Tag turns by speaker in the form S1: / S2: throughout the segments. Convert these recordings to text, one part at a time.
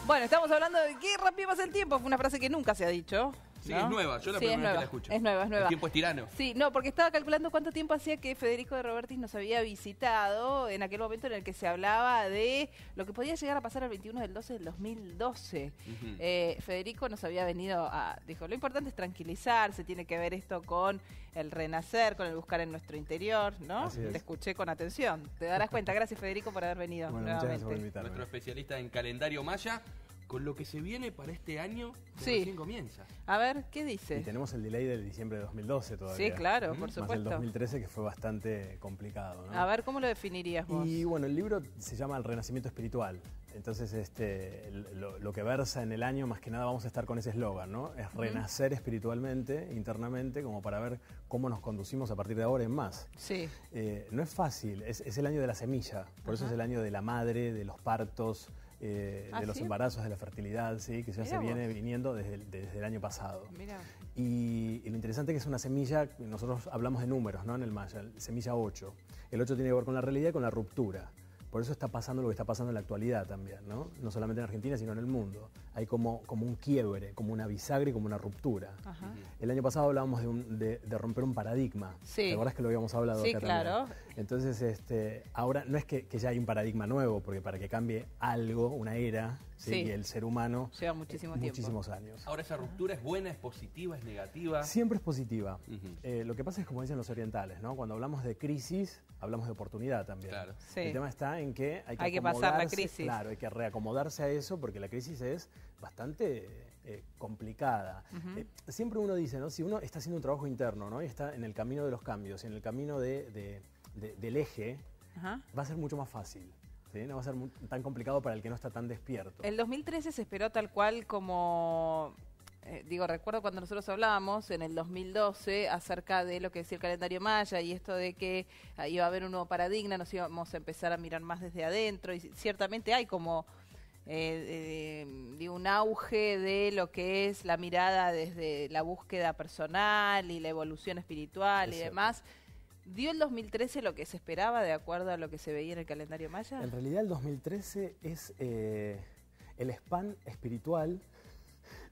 S1: Bueno, estamos hablando de qué rápido pasa el tiempo. Fue una frase que nunca se ha dicho.
S2: Sí,
S1: ¿no?
S2: es nueva. Yo la
S1: Sí,
S2: primera vez que la escucho.
S1: Es nueva.
S2: El tiempo es tirano.
S1: Sí, no, porque estaba calculando cuánto tiempo hacía que Federico de Robertis nos había visitado en aquel momento en el que se hablaba de lo que podía llegar a pasar el 21 del 12 del 2012. Federico nos había venido dijo, lo importante es tranquilizarse, tiene que ver esto con el renacer, con el buscar en nuestro interior, ¿no? Te escuché con atención. Te darás cuenta. Gracias, Federico, por haber venido nuevamente.
S2: Nuestro especialista en calendario maya, con lo que se viene para este año, que recién comienza.
S1: A ver, ¿qué dice?
S3: Y tenemos el delay del diciembre de 2012 todavía.
S1: Sí, claro, por supuesto.
S3: Más el 2013, que fue bastante complicado, ¿no?
S1: A ver, ¿cómo lo definirías vos?
S3: Y bueno, el libro se llama El Renacimiento Espiritual. Entonces, lo que versa en el año, más que nada vamos a estar con ese eslogan, ¿no? Es renacer espiritualmente, internamente, como para ver cómo nos conducimos a partir de ahora en más.
S1: Sí.
S3: No es fácil, es el año de la semilla, por eso es el año de la madre, de los partos, de los embarazos, de la fertilidad, ¿sí? Que ya se viene viniendo desde el año pasado.
S1: Mirá.
S3: Y lo interesante es que es una semilla, nosotros hablamos de números, ¿no? En el maya, semilla 8. El 8 tiene que ver con la realidad y con la ruptura. Por eso está pasando lo que está pasando en la actualidad también, ¿no? No solamente en Argentina, sino en el mundo. Hay como un quiebre, como una bisagra y como una ruptura. El año pasado hablábamos de romper un paradigma.
S1: Sí.
S3: ¿Te acuerdas que lo habíamos hablado acá
S1: claro.
S3: también? Entonces, ahora no es que ya hay un paradigma nuevo, porque para que cambie algo, una era, ¿sí? Y el ser humano
S1: lleva muchísimos
S3: años.
S2: Ahora, ¿esa ruptura es buena, es positiva, es negativa?
S3: Siempre es positiva. Lo que pasa es, como dicen los orientales, ¿no? Cuando hablamos de crisis, hablamos de oportunidad también.
S2: Claro.
S1: Sí.
S3: El tema está en que
S1: hay que pasar la crisis.
S3: Claro, hay que reacomodarse a eso, porque la crisis es bastante complicada. Siempre uno dice, ¿no? Si uno está haciendo un trabajo interno, ¿no? Y está en el camino de los cambios, en el camino del eje, va a ser mucho más fácil. ¿Sí? No va a ser tan complicado para el que no está tan despierto.
S1: El 2013 se esperó tal cual como... recuerdo cuando nosotros hablábamos en el 2012 acerca de lo que decía el calendario maya y esto de que iba a haber un nuevo paradigma, nos íbamos a empezar a mirar más desde adentro y ciertamente hay como un auge de lo que es la mirada desde la búsqueda personal y la evolución espiritual y demás. ¿Dio el 2013 lo que se esperaba de acuerdo a lo que se veía en el calendario maya?
S3: En realidad el 2013 es el spam espiritual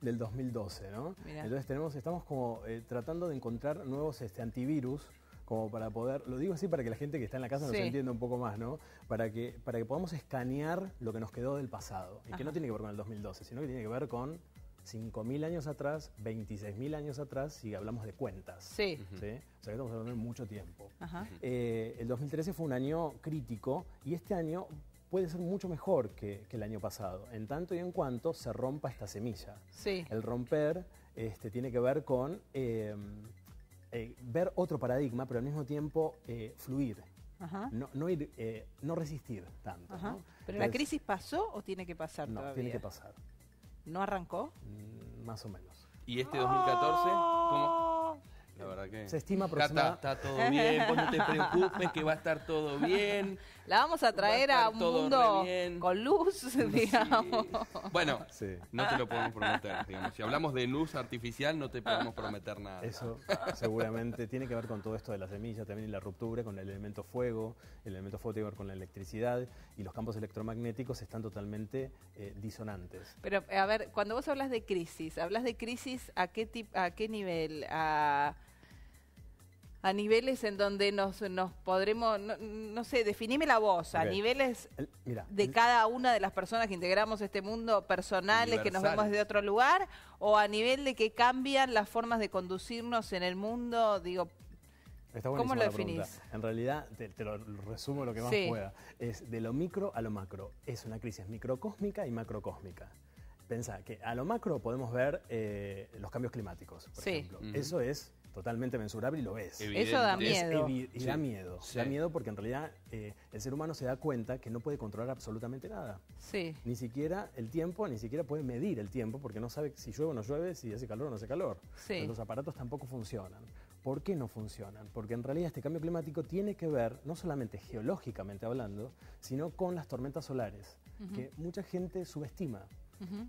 S3: del 2012, ¿no? Mirá. Entonces estamos como tratando de encontrar nuevos antivirus, como para poder, lo digo así para que la gente que está en la casa nos entienda un poco más, ¿no? Para que podamos escanear lo que nos quedó del pasado. Y que no tiene que ver con el 2012, sino que tiene que ver con 5.000 años atrás, 26.000 años atrás, si hablamos de cuentas.
S1: Sí.
S3: O sea, que estamos hablando de mucho tiempo. El 2013 fue un año crítico y este año puede ser mucho mejor que el año pasado, en tanto y en cuanto se rompa esta semilla.
S1: Sí.
S3: El romper tiene que ver con ver otro paradigma, pero al mismo tiempo fluir. No resistir tanto. ¿No?
S1: ¿Pero
S3: entonces,
S1: la crisis pasó o tiene que pasar todavía?
S3: No, tiene que pasar.
S1: ¿No arrancó?
S3: Más o menos.
S2: ¿Y este 2014? ¿Cómo? La verdad que...
S3: Se estima aproximadamente...
S2: Está todo bien, vos no te preocupes que va a estar todo bien.
S1: La vamos a traer a un mundo con luz, digamos.
S2: Bueno, no te lo podemos prometer, digamos. Si hablamos de luz artificial, no te podemos prometer nada.
S3: Eso seguramente tiene que ver con todo esto de la semilla, también y la ruptura, con el elemento fuego. El elemento fuego tiene que ver con la electricidad y los campos electromagnéticos están totalmente disonantes.
S1: Pero, a ver, cuando vos hablas de crisis ¿a qué nivel? A niveles en donde nos podremos, no sé, definímela vos, a niveles de cada una de las personas que integramos este mundo, personales, que nos vemos desde otro lugar, o a nivel de que cambian las formas de conducirnos en el mundo, digo, ¿cómo lo definís?
S3: En realidad, te lo resumo lo que más pueda, es de lo micro a lo macro, es una crisis microcósmica y macrocósmica. Pensá que a lo macro podemos ver los cambios climáticos, por ejemplo. Eso es totalmente mensurable y lo es.
S1: Eso da miedo.
S3: Y da miedo. Da miedo porque en realidad el ser humano se da cuenta que no puede controlar absolutamente nada. Ni siquiera el tiempo, ni siquiera puede medir el tiempo porque no sabe si llueve o no llueve, si hace calor o no hace calor. Los aparatos tampoco funcionan. ¿Por qué no funcionan? Porque en realidad este cambio climático tiene que ver, no solamente geológicamente hablando, sino con las tormentas solares, que mucha gente subestima.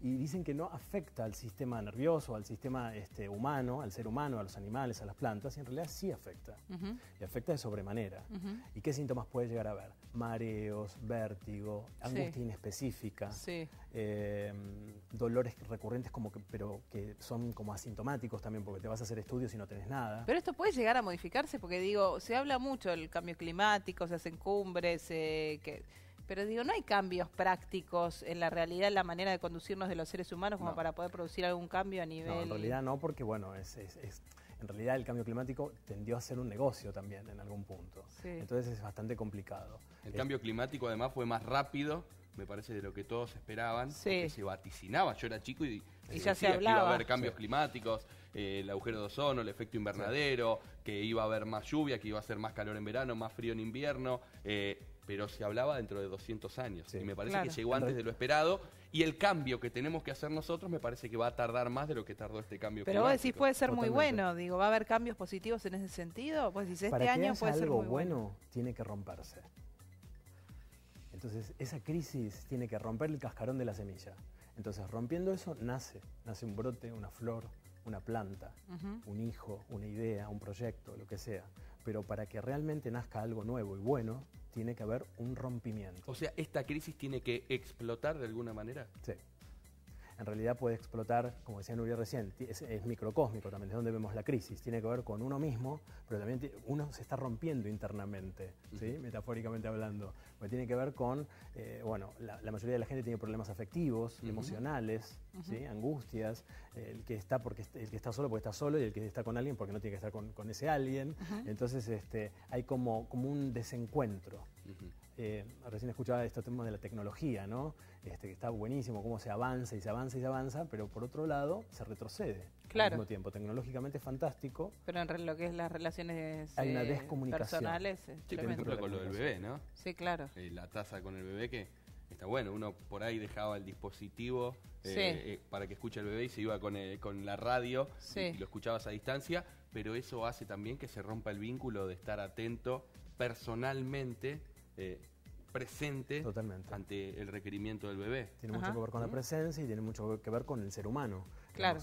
S3: y dicen que no afecta al sistema nervioso, al sistema humano, al ser humano, a los animales, a las plantas, y en realidad sí afecta. Y afecta de sobremanera. ¿Y qué síntomas puede llegar a haber? Mareos, vértigo, angustia inespecífica, dolores recurrentes pero que son como asintomáticos también, porque te vas a hacer estudios y no tenés nada.
S1: Pero esto puede llegar a modificarse, porque digo, se habla mucho del cambio climático, se hacen cumbres, pero digo, no hay cambios prácticos en la realidad, en la manera de conducirnos de los seres humanos como para poder producir algún cambio a nivel...
S3: No, en realidad no, porque bueno, en realidad el cambio climático tendió a ser un negocio también en algún punto. Entonces es bastante complicado.
S2: El cambio climático además fue más rápido, me parece, de lo que todos esperaban, porque se vaticinaba. Yo era chico y
S1: ya se hablaba.
S2: Que iba a haber cambios climáticos, el agujero de ozono, el efecto invernadero, que iba a haber más lluvia, que iba a ser más calor en verano, más frío en invierno, pero se hablaba dentro de 200 años. Y me parece que llegó antes de lo esperado. Y el cambio que tenemos que hacer nosotros me parece que va a tardar más de lo que tardó este cambio climático.
S1: Pero vos decís, puede ser muy bueno. Digo, ¿va a haber cambios positivos en ese sentido? Pues decís, este año puede ser muy bueno.
S3: Tiene que romperse. Entonces, esa crisis tiene que romper el cascarón de la semilla. Entonces, rompiendo eso, nace un brote, una flor, una planta, un hijo, una idea, un proyecto, lo que sea. Pero para que realmente nazca algo nuevo y bueno, tiene que haber un rompimiento.
S2: O sea, ¿esta crisis tiene que explotar de alguna manera?
S3: Sí. En realidad puede explotar, como decía Nuria recién, es microcósmico también, es donde vemos la crisis. Tiene que ver con uno mismo, pero también uno se está rompiendo internamente, ¿sí? Metafóricamente hablando. Porque tiene que ver con, la mayoría de la gente tiene problemas afectivos, emocionales, ¿sí? Angustias. El que está solo porque está solo, y el que está con alguien porque no tiene que estar con ese alguien. Entonces hay como un desencuentro. Recién escuchaba este tema de la tecnología, ¿no? Que está buenísimo, cómo se avanza y se avanza y se avanza, pero por otro lado se retrocede al mismo tiempo. Tecnológicamente es fantástico.
S1: Pero en lo que es las relaciones
S3: hay una descomunicación
S1: personales.
S2: Sí, por ejemplo, con lo del bebé, ¿no?
S1: Sí, claro.
S2: La tasa con el bebé que está bueno. Uno por ahí dejaba el dispositivo para que escuche el bebé y se iba con la radio y lo escuchabas a distancia, pero eso hace también que se rompa el vínculo de estar atento personalmente, presente ante el requerimiento del bebé.
S3: Tiene mucho que ver con la presencia y tiene mucho que ver con el ser humano.
S1: Claro.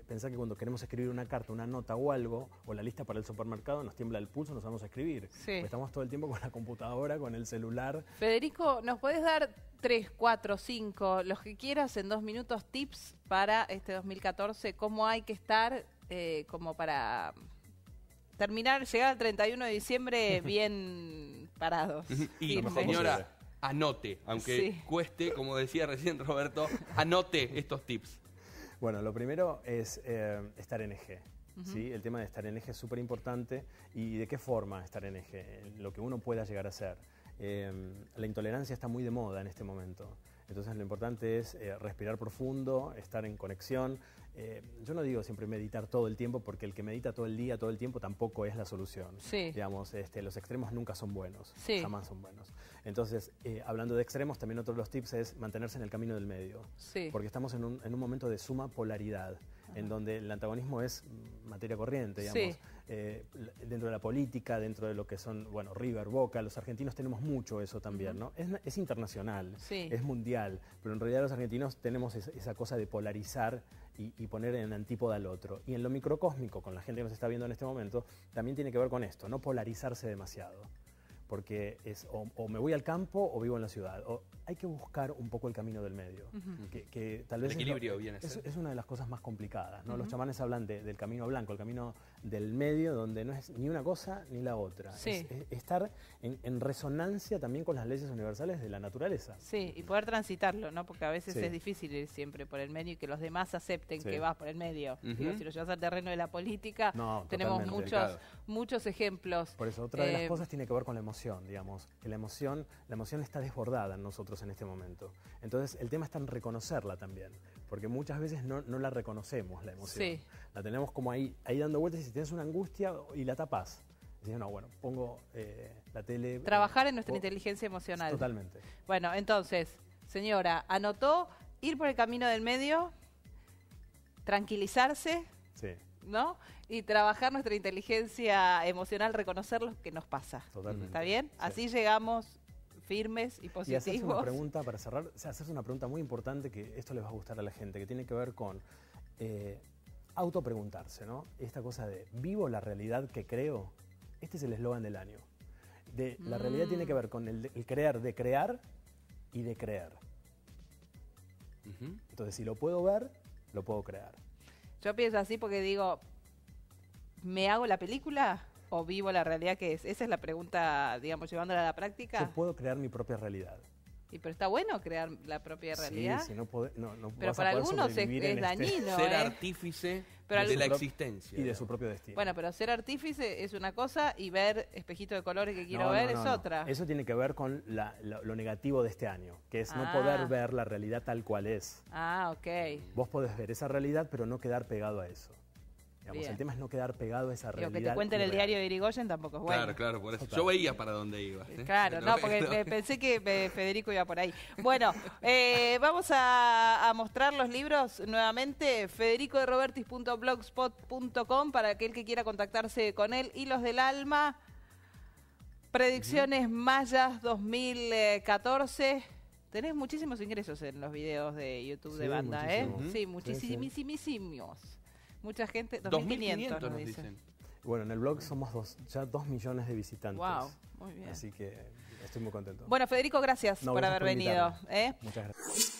S3: Pensá que cuando queremos escribir una carta, una nota o algo, o la lista para el supermercado, nos tiembla el pulso, nos vamos a escribir. Estamos todo el tiempo con la computadora, con el celular.
S1: Federico, ¿nos podés dar 3, 4, 5, los que quieras, en 2 minutos, tips para este 2014? ¿Cómo hay que estar como para terminar, llegar al 31 de diciembre bien parados?
S2: Y señora, anote, aunque cueste, como decía recién Roberto, anote estos tips.
S3: Bueno, lo primero es estar en eje. ¿Sí? El tema de estar en eje es súper importante. ¿Y de qué forma estar en eje? Lo que uno pueda llegar a hacer. La intolerancia está muy de moda en este momento. Entonces lo importante es respirar profundo, estar en conexión. Yo no digo siempre meditar todo el tiempo, porque el que medita todo el día, todo el tiempo, tampoco es la solución. Digamos, los extremos nunca son buenos, jamás son buenos. Entonces, hablando de extremos, también otro de los tips es mantenerse en el camino del medio. Porque estamos en un momento de suma polaridad, en donde el antagonismo es materia corriente, digamos. Dentro de la política, dentro de lo que son, River, Boca, los argentinos tenemos mucho eso también, ¿no? Es internacional, es mundial, pero en realidad los argentinos tenemos esa cosa de polarizar y poner en antípoda al otro. Y en lo microcósmico, con la gente que nos está viendo en este momento, también tiene que ver con esto, no polarizarse demasiado. Porque es o me voy al campo o vivo en la ciudad. O hay que buscar un poco el camino del medio. Que tal vez
S2: el equilibrio viene a ser.
S3: Es una de las cosas más complicadas, ¿no? Los chamanes hablan del camino blanco, el camino del medio, donde no es ni una cosa ni la otra. Es estar en resonancia también con las leyes universales de la naturaleza.
S1: Sí, y poder transitarlo, ¿no? Porque a veces es difícil ir siempre por el medio y que los demás acepten que vas por el medio. Digo, si lo llevas al terreno de la política, tenemos muchos ejemplos.
S3: Por eso, otra de las cosas tiene que ver con la emoción. Digamos, que la emoción está desbordada en nosotros en este momento. Entonces el tema está en reconocerla también, porque muchas veces no la reconocemos, la emoción. La tenemos como ahí dando vueltas, y si tienes una angustia y la tapás. Dices, pongo la tele.
S1: Trabajar en nuestra inteligencia emocional.
S3: Totalmente.
S1: Bueno, entonces, señora, anotó ir por el camino del medio, tranquilizarse. ¿No? Y trabajar nuestra inteligencia emocional, reconocer lo que nos pasa.
S3: Totalmente.
S1: ¿Está bien? Así llegamos firmes y positivos.
S3: Y hacerse una pregunta, para cerrar, hacerse una pregunta muy importante, que esto les va a gustar a la gente, que tiene que ver con autopreguntarse, ¿no? Esta cosa de, ¿vivo la realidad que creo? Este es el eslogan del año. La realidad tiene que ver con el creer, de crear y de creer. Entonces, si lo puedo ver, lo puedo crear.
S1: Yo pienso así porque digo, ¿me hago la película o vivo la realidad que es? Esa es la pregunta, digamos, llevándola a la práctica.
S3: Yo puedo crear mi propia realidad.
S1: Pero está bueno crear la propia realidad.
S3: Sí, no
S1: pero para algunos es dañino.
S2: Ser artífice de la existencia.
S3: Y de su propio destino.
S1: Bueno, pero ser artífice es una cosa y ver espejito de colores que quiero ver es otra.
S3: Eso tiene que ver con lo negativo de este año, que es no poder ver la realidad tal cual es.
S1: Ah, ok.
S3: Vos podés ver esa realidad, pero no quedar pegado a eso. Digamos, el tema es no quedar pegado a esa realidad.
S1: Lo que te cuenta en el diario de Irigoyen tampoco es bueno.
S2: Claro, por eso. Yo veía para dónde ibas.
S1: Claro, no, porque pensé que Federico iba por ahí. Bueno, vamos a mostrar los libros nuevamente. federicoderobertis.blogspot.com para aquel que quiera contactarse con él. Hilos del Alma, Predicciones Mayas 2014. Tenés muchísimos ingresos en los videos de YouTube de banda, Sí, muchísimos. Mucha gente, 2.500 nos dicen.
S3: Bueno, en el blog somos ya 2 millones de visitantes.
S1: Wow, muy bien.
S3: Así que estoy muy contento.
S1: Bueno, Federico, gracias por haber venido.
S3: Muchas gracias.